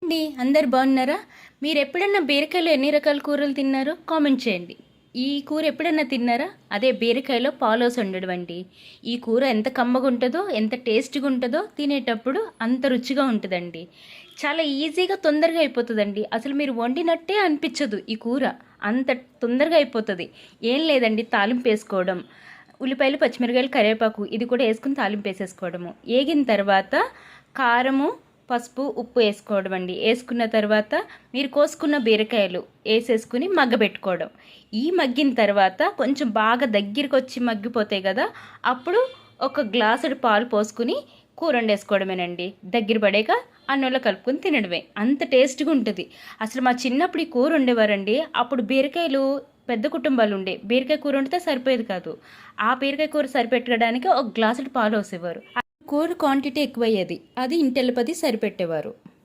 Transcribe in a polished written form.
అండి, అందరు బాగున్నారా? మీరు ఎప్పుడన్నా బీరకాయలో ఎన్ని రకాల కూరలు తిన్నారో కామెంట్ చేయండి. ఈ కూర ఎప్పుడన్నా తిన్నారా? అదే బీరకాయలో పాలోస్ వండడం అండి. ఈ కూర ఎంత కమ్మగా ఉంటుందో, ఎంత టేస్ట్గా ఉంటుందో, తినేటప్పుడు అంత రుచిగా ఉంటుందండి. చాలా ఈజీగా తొందరగా అయిపోతుందండి. అసలు మీరు వండినట్టే అనిపించదు ఈ కూర, అంత తొందరగా అయిపోతుంది. ఏం లేదండి, తాలింపు వేసుకోవడం, ఉల్లిపాయలు, పచ్చిమిరకాయలు, కరివేపాకు ఇది కూడా వేసుకుని తాలింపు వేసేసుకోవడము. వేగిన తర్వాత కారము, పసుపు, ఉప్పు వేసుకోవడం అండి. వేసుకున్న తర్వాత మీరు కోసుకున్న బీరకాయలు వేసేసుకుని మగ్గబెట్టుకోవడం. ఈ మగ్గిన తర్వాత కొంచెం బాగా దగ్గరికి వచ్చి మగ్గిపోతాయి కదా, అప్పుడు ఒక గ్లాసుడు పాలు పోసుకుని కూర వండేసుకోవడమేనండి. దగ్గర పడేక అన్నంలో కలుపుకొని తినడమే. అంత టేస్ట్గా ఉంటుంది. అసలు మా చిన్నప్పుడు ఈ కూర వండేవారండి. అప్పుడు బీరకాయలు పెద్ద కుటుంబాలు ఉండే, బీరకాయ కూర వండితే సరిపోయేది కాదు. ఆ బీరకాయ కూర సరిపెట్టడానికి ఒక గ్లాసుడు పాలు వేసేవారు. కూర క్వాంటిటీ ఎక్కువయ్యేది, అది ఇంటెల్లపది సరిపెట్టేవారు.